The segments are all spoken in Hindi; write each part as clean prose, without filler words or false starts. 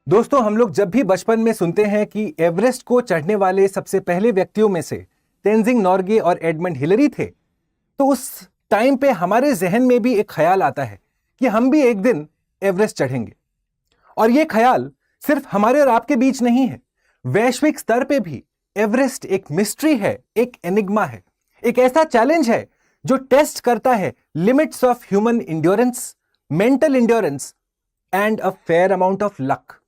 दोस्तों, हम लोग जब भी बचपन में सुनते हैं कि एवरेस्ट को चढ़ने वाले सबसे पहले व्यक्तियों में से तेंजिंग नॉर्गे और एडमंड हिलरी थे, तो उस टाइम पे हमारे जहन में भी एक ख्याल आता है कि हम भी एक दिन एवरेस्ट चढ़ेंगे। और ये ख्याल सिर्फ हमारे और आपके बीच नहीं है, वैश्विक स्तर पे भी एवरेस्ट एक मिस्ट्री है, एक एनिग्मा है, एक ऐसा चैलेंज है जो टेस्ट करता है limits of human endurance, mental endurance and a fair amount of luck.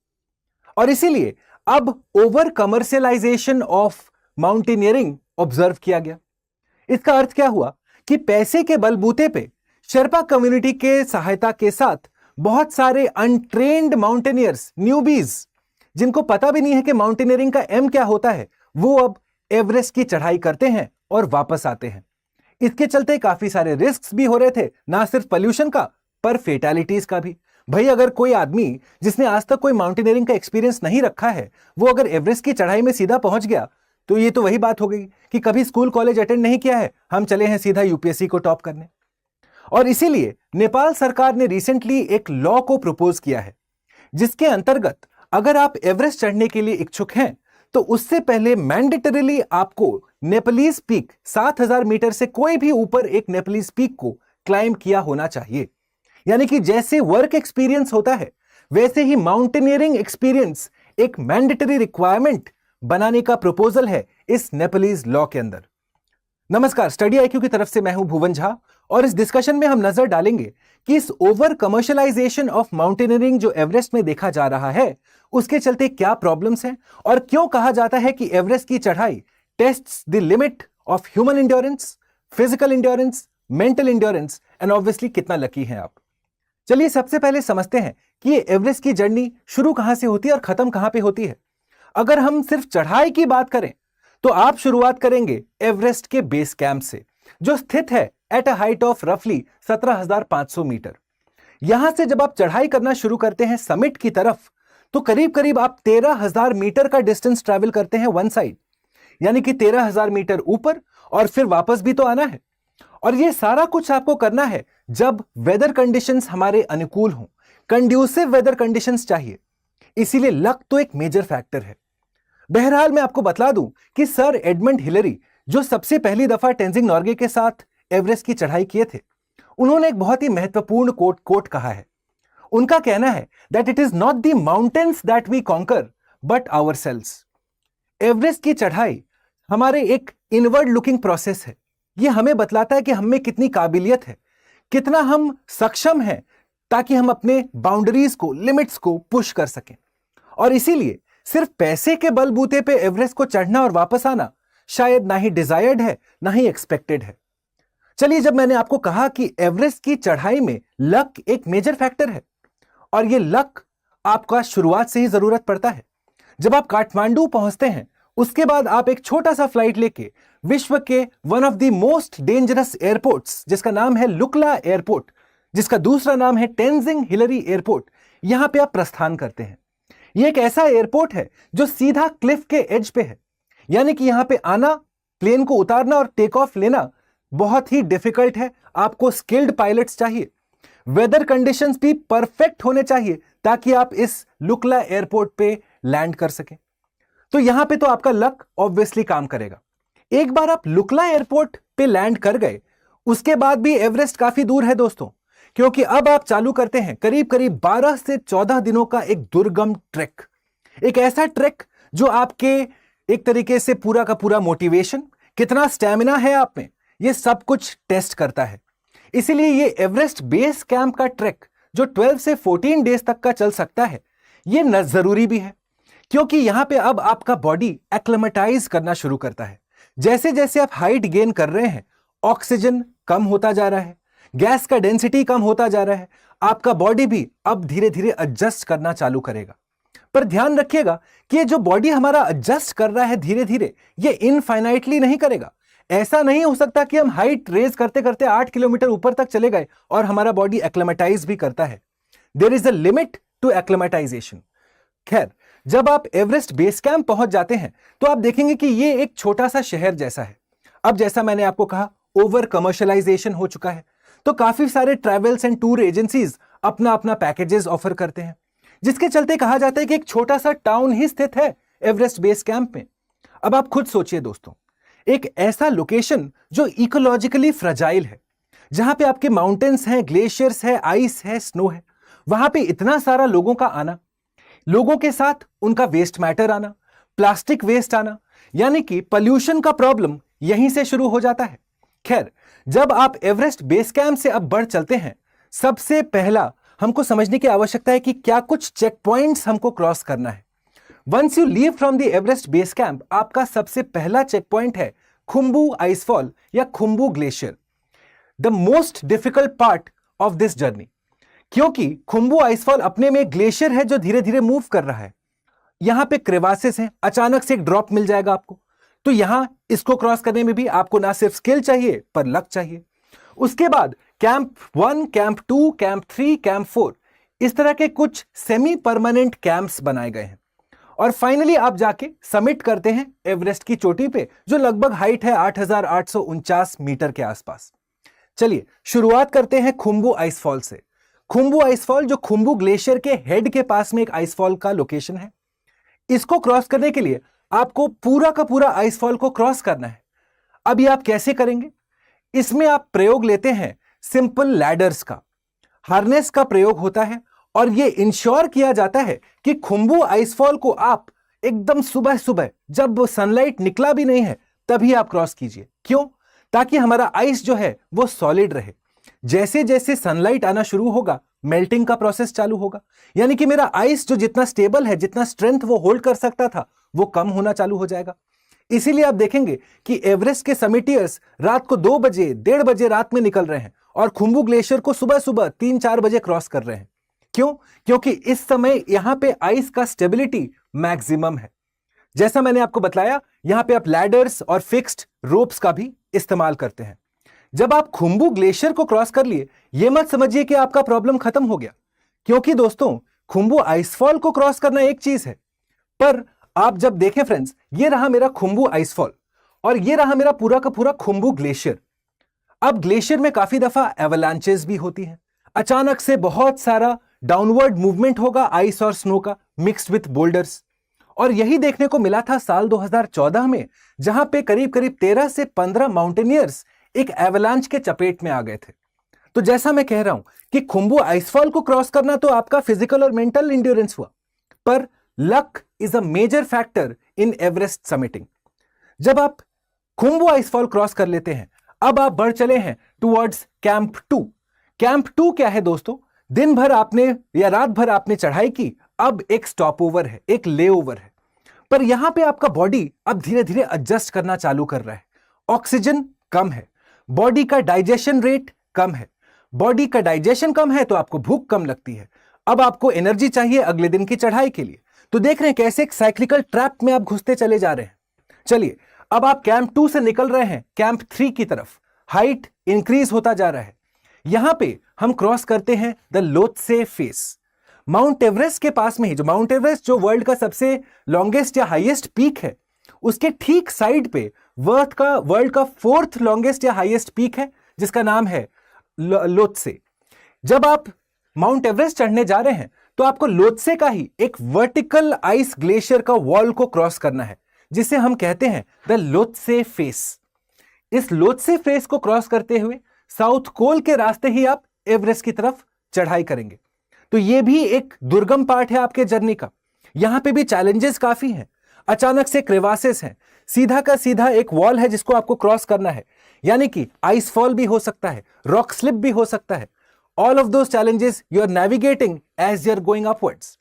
और इसीलिए अब over commercialisation of mountaineering observe किया गया। इसका अर्थ क्या हुआ कि पैसे के बलबूते पे शेर्पा कम्युनिटी के सहायता के साथ बहुत सारे अनट्रेन्ड माउंटेनियर्स, न्यूबीज, जिनको पता भी नहीं है कि माउंटेनियरिंग का एम क्या होता है, वो अब एवरेस्ट की चढ़ाई करते हैं और वापस आते हैं। इसके चलते काफी सारे रिस्क भी हो रहे थे, ना सिर्फ पोल्यूशन का पर फेटालिटीज का भी। भाई, अगर कोई आदमी जिसने आज तक कोई माउंटेनियरिंग का एक्सपीरियंस नहीं रखा है, वो अगर एवरेस्ट की चढ़ाई में सीधा पहुंच गया, तो ये तो वही बात हो गई कि कभी स्कूल कॉलेज अटेंड नहीं किया है, हम चले हैं सीधा यूपीएससी को टॉप करने। और इसीलिए नेपाल सरकार ने रिसेंटली एक लॉ को प्रपोज किया है, जिसके अंतर्गत अगर आप एवरेस्ट चढ़ने के लिए इच्छुक हैं, तो उससे पहले मैंडेटरीली आपको नेपालीज पीक 7000 मीटर से कोई भी ऊपर एक नेपालीज पीक को क्लाइम किया होना चाहिए। यानी कि जैसे वर्क एक्सपीरियंस होता है, वैसे ही माउंटेनियरिंग एक्सपीरियंस एक मैंडेटरी रिक्वायरमेंट बनाने का प्रपोजल है इस नेपालीज लॉ के अंदर। नमस्कार, स्टडी आईक्यू की तरफ से मैं हूं भुवन झा, और इस डिस्कशन में हम नजर डालेंगे कि इस ओवर कमर्शियलाइजेशन ऑफ माउंटेनियरिंग जो एवरेस्ट में देखा जा रहा है, उसके चलते क्या प्रॉब्लम्स हैं और क्यों कहा जाता है कि एवरेस्ट की चढ़ाई tests the limit of human endurance, physical endurance, mental endurance and obviously कितना लकी हैं आप। चलिए सबसे पहले समझते हैं कि ये एवरेस्ट की जर्नी शुरू कहां से होती है और खत्म कहां पे होती है। अगर हम सिर्फ चढ़ाई की बात करें, तो आप शुरुआत करेंगे एवरेस्ट के बेस कैंप से, जो स्थित है एट अ हाइट ऑफ रफली 17,500 मीटर। यहां से जब आप चढ़ाई करना शुरू करते हैं समिट की तरफ, तो करीब करीब आप 13,000 मीटर का डिस्टेंस ट्रैवल करते हैं वन साइड, यानी कि 13,000 मीटर ऊपर, और फिर वापस भी तो आना है। और ये सारा कुछ आपको करना है जब वेदर कंडीशंस हमारे अनुकूल हों, कंड्यूसिव वेदर कंडीशंस चाहिए। इसीलिए लक तो एक मेजर फैक्टर है। बहरहाल मैं आपको बतला दूं कि सर एडमंड हिलरी, जो सबसे पहली दफा तेंजिंग नॉर्गे के साथ एवरेस्ट की चढ़ाई किए थे, उन्होंने एक बहुत ही महत्वपूर्ण कोट कहा है। उनका कहना है that it is not the mountains that we conquer but ourselves. Everest की चढ़ाई हमारे एक इनवर्ड लुकिंग प्रोसेस है। यह हमें बतलाता है कि हम में कितनी काबिलियत है, कितना हम सक्षम हैं, ताकि हम अपने बाउंड्रीज को, लिमिट्स को पुश कर सकें। और इसीलिए सिर्फ पैसे के बलबूते पे एवरेस्ट को चढ़ना और वापस आना शायद ना ही डिजायर्ड है, ना ही एक्सपेक्टेड है। चलिए, जब मैंने आपको कहा कि एवरेस्ट की चढ़ाई में लक एक मेजर फैक्टर है, और यह लक आपका शुरुआत से ही जरूरत पड़ता है। जब आप काठमांडू पहुंचते हैं, उसके बाद आप एक छोटा सा फ्लाइट लेके विश्व के one of the most dangerous airports, जिसका नाम है लुकला एयरपोर्ट, जिसका दूसरा नाम है तेंजिंग हिलरी एयरपोर्ट, यहां पे आप प्रस्थान करते हैं। यह एक ऐसा एयरपोर्ट है जो सीधा क्लिफ के एज पे है, यानी कि यहां पे आना, प्लेन को उतारना और टेक ऑफ लेना बहुत ही डिफिकल्ट है। आपको स्किल्ड पायलट्स चाहिए, वेदर कंडीशंस भी परफेक्ट होने चाहिए ताकि आप इस लुकला एयरपोर्ट पे लैंड कर सकें। तो यहां पे तो आपका लक ऑब्वियसली काम करेगा। एक बार आप लुकला एयरपोर्ट पे लैंड कर गए, उसके बाद भी एवरेस्ट काफी दूर है दोस्तों, क्योंकि अब आप चालू करते हैं करीब करीब 12 से 14 दिनों का एक दुर्गम ट्रैक। एक ऐसा ट्रैक जो आपके एक तरीके से पूरा का पूरा मोटिवेशन, कितना स्टैमिना है आप में, ये सब कुछ टेस्ट करता है। इसीलिए ये एवरेस्ट बेस कैंप का ट्रैक जो 12 से 14 डेज तक का चल सकता है, ये न जरूरी भी है, क्योंकि यहां पे अब आपका बॉडी एक्लेमेटाइज करना शुरू करता है। जैसे जैसे आप हाइट गेन कर रहे हैं, ऑक्सीजन कम होता जा रहा है, गैस का डेंसिटी कम होता जा रहा है, आपका बॉडी भी अब धीरे धीरे एडजस्ट करना चालू करेगा। पर ध्यान रखिएगा कि ये जो बॉडी हमारा एडजस्ट कर रहा है धीरे धीरे, ये इनफाइनाइटली नहीं करेगा। ऐसा नहीं हो सकता कि हम हाइट रेज करते करते 8 किलोमीटर ऊपर तक चले गए और हमारा बॉडी एक्लेमेटाइज भी करता है। There is a limit to acclimatisation. खैर, जब आप एवरेस्ट बेस कैंप पहुंच जाते हैं, तो आप देखेंगे कि ये एक छोटा सा शहर जैसा है। अब जैसा मैंने आपको कहा, ओवर कमर्शियलाइजेशन हो चुका है, तो काफी सारे ट्रैवल्स एंड टूर एजेंसीज अपना अपना पैकेजेस ऑफर करते हैं। जिसके चलते कहा जाता है कि एक छोटा सा टाउन ही स्थित है एवरेस्ट बेस कैंप में। अब आप खुद सोचिए दोस्तों, एक ऐसा लोकेशन जो इकोलॉजिकली फ्रजाइल है, जहां पे आपके माउंटेन्स हैं, ग्लेशियर्स है, आइस है, स्नो है, वहां पे इतना सारा लोगों का आना, लोगों के साथ उनका वेस्ट मैटर आना, प्लास्टिक वेस्ट आना, यानी कि पॉल्यूशन का प्रॉब्लम यहीं से शुरू हो जाता है। खैर, जब आप एवरेस्ट बेस कैंप से अब बढ़ चलते हैं, सबसे पहला हमको समझने की आवश्यकता है कि क्या कुछ चेक पॉइंट्स हमको क्रॉस करना है। Once you leave from the Everest base camp, आपका सबसे पहला चेक पॉइंट है खुम्बू आइसफॉल या Khumbu glacier, the most difficult part of this journey. क्योंकि खुम्बू आइसफॉल अपने में एक ग्लेशियर है जो धीरे धीरे मूव कर रहा है। यहां पे क्रेवासेस हैं, अचानक से एक ड्रॉप मिल जाएगा आपको, तो यहां इसको क्रॉस करने में भी आपको ना सिर्फ स्किल चाहिए पर लक चाहिए। उसके बाद कैंप 1, कैंप 2, कैंप 3, कैंप 4, इस तरह के कुछ सेमी परमानेंट कैंप्स बनाए गए हैं और फाइनली आप जाके समिट करते हैं एवरेस्ट की चोटी पे, जो लगभग हाइट है 8,849 मीटर के आसपास। चलिए शुरुआत करते हैं खुम्बू आइसफॉल से। खुम्बू आइसफॉल जो खुम्बू ग्लेशियर के हेड के पास में एक आइसफॉल का लोकेशन है। इसको क्रॉस करने के लिए आपको पूरा का पूरा आइसफॉल को क्रॉस करना है। अब ये आप कैसे करेंगे? इसमें आप प्रयोग लेते हैं सिंपल लैडर्स का, हार्नेस का प्रयोग होता है और यह इंश्योर किया जाता है कि खुम्बू आइसफॉल को आप एकदम सुबह सुबह जब सनलाइट निकला भी नहीं है तभी आप क्रॉस कीजिए। क्यों? ताकि हमारा आइस जो है वो सॉलिड रहे। जैसे जैसे सनलाइट आना शुरू होगा, मेल्टिंग का प्रोसेस चालू होगा, यानी कि मेरा आइस जो जितना स्टेबल है, जितना स्ट्रेंथ वो होल्ड कर सकता था, वो कम होना चालू हो जाएगा। इसीलिए आप देखेंगे कि एवरेस्ट के समिटियर्स रात को 2 बजे, 1:30 बजे रात में निकल रहे हैं और खुम्बू ग्लेशियर को सुबह सुबह 3-4 बजे क्रॉस कर रहे हैं। क्यों? क्योंकि इस समय यहां पे आइस का स्टेबिलिटी मैक्सिमम है। जैसा मैंने आपको बताया, यहां पे आप लैडर्स और फिक्स्ड रोप्स का भी इस्तेमाल करते हैं। जब आप खुम्बू ग्लेशियर को क्रॉस कर लिए, यह मत समझिए कि आपका प्रॉब्लम खत्म हो गया, क्योंकि दोस्तों खुम्बू आइसफॉल को क्रॉस करना एक चीज है, पर आप जब देखें फ्रेंड्स, ये रहा मेरा खुम्बू आइसफॉल और ये रहा मेरा पूरा का पूरा खुम्बू ग्लेशियर। अब ग्लेशियर में काफी दफा एवलांचेस भी होती हैं। अचानक से बहुत सारा डाउनवर्ड मूवमेंट होगा आइस और स्नो का, मिक्स्ड विथ बोल्डर्स। और यही देखने को मिला था साल 2014 में, जहां पे करीब करीब 13 से 15 माउंटेनियर्स एक एवलांच के चपेट में आ गए थे। तो जैसा मैं कह रहा हूं कि खुम्बू आइसफॉल को क्रॉस करना तो आपका फिजिकल और मेंटल इंड्योरेंस हुआ, पर luck is a major factor in Everest summiting. जब आप खुम्बू आइसफॉल क्रॉस कर लेते हैं, अब आप बढ़ चले हैं टुवर्ड्स कैंप 2। कैंप 2 क्या है दोस्तों? दिन भर आपने या रात भर आपने चढ़ाई की, अब एक स्टॉप ओवर है, एक लेओवर है। पर यहां पे आपका बॉडी अब धीरे धीरे एडजस्ट करना चालू कर रहा है। ऑक्सीजन कम है, बॉडी का डाइजेशन रेट कम है। बॉडी का डाइजेशन कम है तो आपको भूख कम लगती है। अब आपको एनर्जी चाहिए अगले दिन की चढ़ाई के लिए। तो देख रहे हैं कैसे एक साइक्लिकल ट्रैप में आप घुसते चले जा रहे हैं। चलिए, अब आप कैंप 2 से निकल रहे हैं कैंप 3 की तरफ। हाइट इंक्रीज होता जा रहा है। यहां पे हम क्रॉस करते हैं the Lhotse face. Mount Everest के पास में ही, जो माउंट एवरेस्ट जो वर्ल्ड का सबसे लॉन्गेस्ट या हाईएस्ट पीक है, उसके ठीक साइड पे वर्ल्ड का 4th लॉन्गेस्ट या हाईएस्ट पीक है, जिसका नाम है लोत्से। जब आप माउंट एवरेस्ट चढ़ने जा रहे हैं तो आपको लोत्से का ही एक वर्टिकल आइस ग्लेशियर का वॉल को क्रॉस करना है, जिसे हम कहते हैं द लोत्से फेस। इस लोत्से फेस को क्रॉस करते हुए साउथ कोल के रास्ते ही आप एवरेस्ट की तरफ चढ़ाई करेंगे। तो यह भी एक दुर्गम पार्ट है आपके जर्नी का। यहां पे भी चैलेंजेस काफी हैं। अचानक से क्रेवासेस हैं, सीधा का सीधा एक वॉल है जिसको आपको क्रॉस करना है, यानी कि आइस फॉल भी हो सकता है, रॉक स्लिप भी हो सकता है। All of those challenges you are navigating as you are going upwards.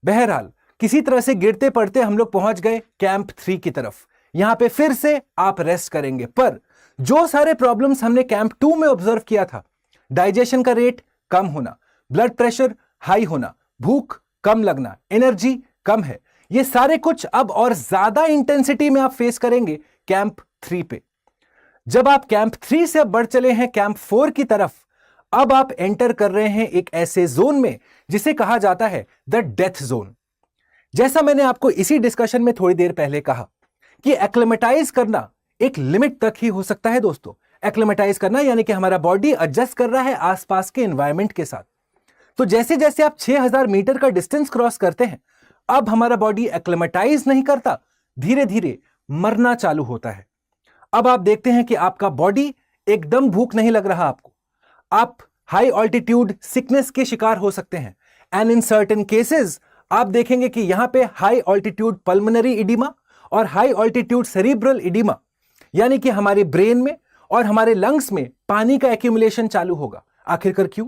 बहरहाल किसी तरह से गिरते पड़ते हम लोग पहुंच गए कैंप 3 की तरफ। यहां पे फिर से आप रेस्ट करेंगे, पर जो सारे प्रॉब्लम्स हमने कैंप 2 में ऑब्जर्व किया था, डाइजेशन का रेट कम होना, ब्लड प्रेशर हाई होना, भूख कम लगना, एनर्जी कम है, ये सारे कुछ अब और ज्यादा इंटेंसिटी में आप फेस करेंगे कैंप 3 पे। जब आप कैंप 3 से अब बढ़ चले हैं कैंप 4 की तरफ, अब आप एंटर कर रहे हैं एक ऐसे जोन में जिसे कहा जाता है द डेथ जोन। जैसा मैंने आपको इसी डिस्कशन में थोड़ी देर पहले कहा कि एक्लेमेटाइज करना एक लिमिट तक ही हो सकता है दोस्तों। एक्लेमेटाइज करना यानी कि हमारा बॉडी एडजस्ट कर रहा है आसपास के एनवायरनमेंट के साथ। तो जैसे जैसे आप 6000 मीटर का डिस्टेंस क्रॉस करते हैं, अब हमारा बॉडी एक्लेमेटाइज नहीं करता, धीरे धीरे मरना चालू होता है। अब आप देखते हैं कि आपका बॉडी एकदम भूख नहीं लग रहा आपको, आप हाई ऑल्टीट्यूड सिकनेस के शिकार हो सकते हैं। एंड इन सर्टेन केसेस आप देखेंगे कि यहां पे हाई ऑल्टीट्यूड पल्मोनरी इडिमा और हाई ऑल्टीट्यूड सेरिब्रल इडिमा, यानी कि हमारे ब्रेन में और हमारे लंग्स में पानी का एक्यूमुलेशन चालू होगा। आखिरकार क्यों?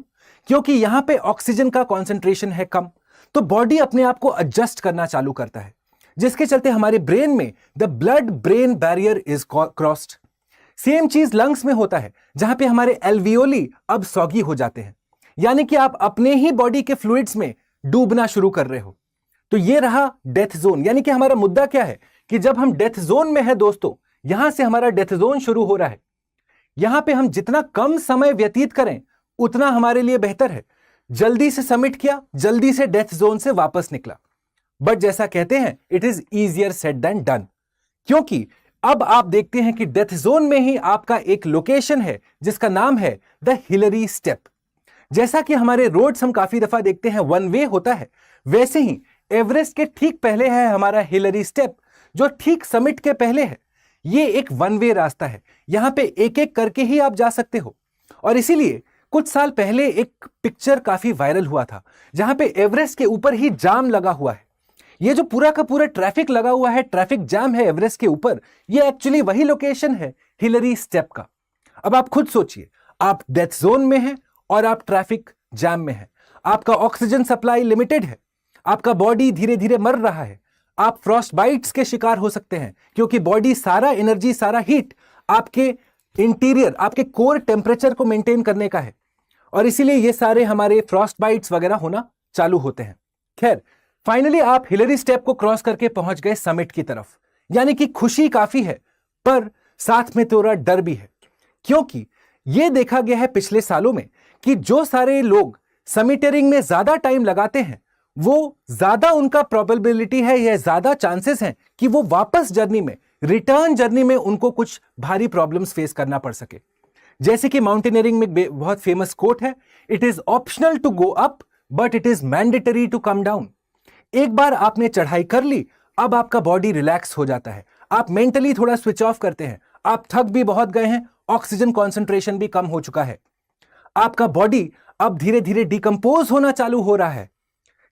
क्योंकि यहां पे ऑक्सीजन का कॉन्सेंट्रेशन है कम, तो बॉडी अपने आप को एडजस्ट करना चालू करता है, जिसके चलते हमारे ब्रेन में the blood brain barrier is crossed. Same चीज लंग्स में होता है, जहां पे हमारे एल्वियोली अब सॉगी हो जाते हैं, यानी कि आप अपने ही बॉडी के फ्लूइड्स में डूबना शुरू कर रहे हो। तो ये रहा डेथ जोन। यानी कि हमारा मुद्दा क्या है कि जब हम डेथ जोन में है दोस्तों, यहां से हमारा डेथ जोन शुरू हो रहा है। यहां पे हम जितना कम समय व्यतीत करें उतना हमारे लिए बेहतर है। जल्दी से सबमिट किया, जल्दी से डेथ जोन से वापस निकला। बट जैसा कहते हैं, it is easier said than done, क्योंकि अब आप देखते हैं कि डेथ जोन में ही आपका एक लोकेशन है जिसका नाम है द हिलरी स्टेप। जैसा कि हमारे रोड्स हम काफी दफा देखते हैं वन वे होता है, वैसे ही एवरेस्ट के ठीक पहले है हमारा हिलरी स्टेप, जो ठीक समिट के पहले है। ये एक वन वे रास्ता है, यहां पे एक एक करके ही आप जा सकते हो। और इसीलिए कुछ साल पहले एक पिक्चर काफी वायरल हुआ था, जहां पे एवरेस्ट के ऊपर ही जाम लगा हुआ है। ये जो पूरा का पूरा ट्रैफिक लगा हुआ है, ट्रैफिक जाम है एवरेस्ट के ऊपर, ये एक्चुअली वही लोकेशन है हिलरी स्टेप का। अब आप खुद सोचिए, आप डेथ जोन में हैं और आप ट्रैफिक जैम में हैं, आपका ऑक्सीजन सप्लाई लिमिटेड है, आपका बॉडी धीरे धीरे मर रहा है, आप फ्रॉस्ट बाइट्स के शिकार हो सकते हैं, क्योंकि बॉडी सारा एनर्जी, सारा हीट आपके इंटीरियर, आपके कोर टेम्परेचर को मेंटेन करने का है, और इसीलिए ये सारे हमारे फ्रॉस्ट बाइट्स वगैरह होना चालू होते हैं। खैर, फाइनली आप हिलरी स्टेप को क्रॉस करके पहुंच गए समिट की तरफ। यानी कि खुशी काफी है, पर साथ में थोड़ा डर भी है, क्योंकि यह देखा गया है पिछले सालों में कि जो सारे लोग समिटेरिंग में ज्यादा टाइम लगाते हैं, वो ज्यादा उनका प्रोबेबिलिटी है, या ज्यादा चांसेस हैं कि वो वापस जर्नी में, रिटर्न जर्नी में उनको कुछ भारी प्रॉब्लम्स फेस करना पड़ सके। जैसे कि माउंटेनियरिंग में बहुत फेमस कोट है, it is optional to go up but it is mandatory to come down. एक बार आपने चढ़ाई कर ली, अब आपका बॉडी रिलैक्स हो जाता है, आप मेंटली थोड़ा स्विच ऑफ करते हैं, आप थक भी बहुत गए हैं, ऑक्सीजन कॉन्सेंट्रेशन भी कम हो चुका है, आपका बॉडी अब धीरे धीरे डिकम्पोज होना चालू हो रहा है,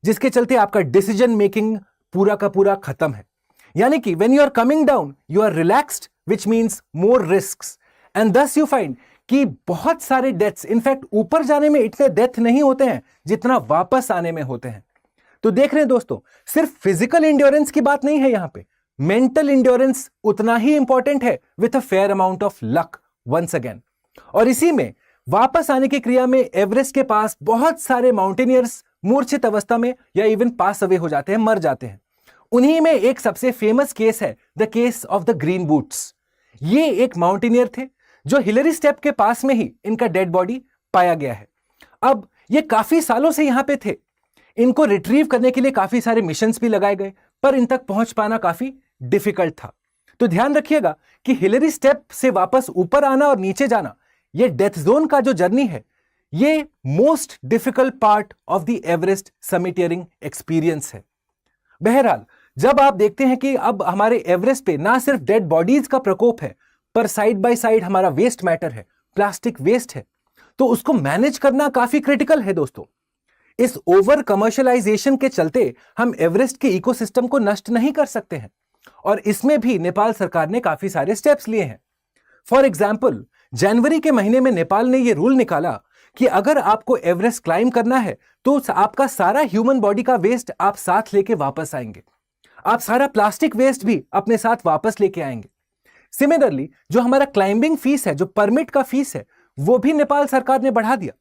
जिसके चलते आपका डिसीजन मेकिंग पूरा का पूरा खत्म है। यानी कि when you are coming down you are relaxed, which means more risks, and thus you find कि बहुत सारे डेथ्स, इनफैक्ट ऊपर जाने में इतने डेथ नहीं होते हैं जितना वापस आने में होते हैं। तो देख रहे हैं दोस्तों, सिर्फ फिजिकल इंड्योरेंस की बात नहीं है, यहां पे मेंटल इंड्योरेंस उतना ही इंपॉर्टेंट है, with a fair amount of luck once again. और इसी में वापस आने की क्रिया में एवरेस्ट के पास बहुत सारे माउंटेनियर्स मूर्छित अवस्था में या इवन पास अवे हो जाते हैं, मर जाते हैं। उन्हीं में एक सबसे फेमस केस है the case of the green boots. ये एक माउंटेनियर थे जो हिलरी स्टेप के पास में ही इनका डेड बॉडी पाया गया है। अब ये काफी सालों से यहां पे थे, इनको रिट्रीव करने के लिए काफी सारे मिशंस भी लगाए गए, पर इन तक पहुंच पाना काफी डिफिकल्ट था। तो ध्यान रखिएगा कि हिलरी स्टेप से वापस ऊपर आना और नीचे जाना, ये डेथ जोन का जो जर्नी है, ये most difficult part of the Everest summiteering experience है। बहरहाल, जब आप देखते हैं कि अब हमारे एवरेस्ट पे ना सिर्फ डेड बॉडीज का प्रकोप है, पर साइड बाय साइड हमारा वेस्ट मैटर है, प्लास्टिक वेस्ट है, तो उसको मैनेज करना काफी क्रिटिकल है दोस्तों। इस ओवर कमर्शियलाइजेशन के चलते हम एवरेस्ट के इकोसिस्टम को नष्ट नहीं कर सकते हैं, और इसमें भी नेपाल सरकार ने काफी सारे स्टेप्स लिए हैं। फॉर एग्जाम्पल, जनवरी के महीने में नेपाल ने यह रूल निकाला कि अगर आपको एवरेस्ट क्लाइम करना है तो आपका सारा ह्यूमन बॉडी का वेस्ट आप साथ लेके वापस आएंगे, आप सारा प्लास्टिक वेस्ट भी अपने साथ वापस लेके आएंगे। सिमिलरली, जो हमारा क्लाइंबिंग फीस है, जो परमिट का फीस है, वो भी नेपाल सरकार ने बढ़ा दिया,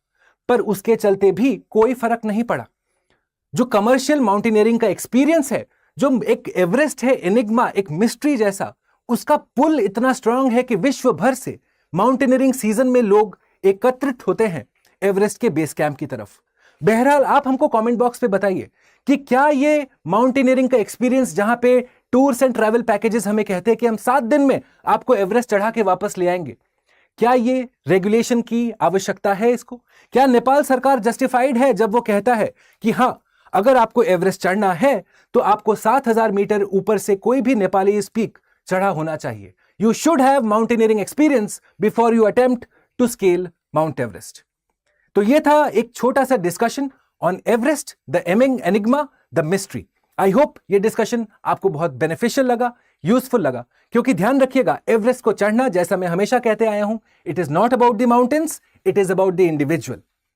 पर उसके चलते भी कोई फर्क नहीं पड़ा। जो कमर्शियल माउंटेनियरिंग का एक्सपीरियंस है, जो एक एवरेस्ट है एनिग्मा, एक मिस्ट्री जैसा, उसका पुल इतना स्ट्रांग है कि विश्व भर से माउंटेनियरिंग सीजन में लोग एकत्रित होते हैं एवरेस्ट के बेस कैंप की तरफ। बहरहाल, आप हमको कमेंट बॉक्स पे बताइए कि क्या ये माउंटेनियरिंग का एक्सपीरियंस, जहां पे टूर्स एंड ट्रैवल पैकेजेस हमें कहते हैं कि हम 7 दिन में आपको एवरेस्ट चढ़ा के वापस ले आएंगे, क्या ये रेगुलेशन की आवश्यकता है इसको? क्या नेपाल सरकार जस्टिफाइड है जब वो कहता है कि हां, अगर आपको एवरेस्ट चढ़ना है तो आपको 7,000 मीटर ऊपर से कोई भी नेपाली पीक चढ़ा होना चाहिए? You should have mountaineering experience before you attempt to scale Mount Everest. तो यह था एक छोटा सा discussion on Everest, the enigma, the mystery. I hope ये डिस्कशन आपको बहुत बेनिफिशियल लगा, यूजफुल लगा, क्योंकि ध्यान रखिएगा, एवरेस्ट को चढ़ना, जैसा मैं हमेशा कहते आया हूं, it is not about the mountains, it is about the individual.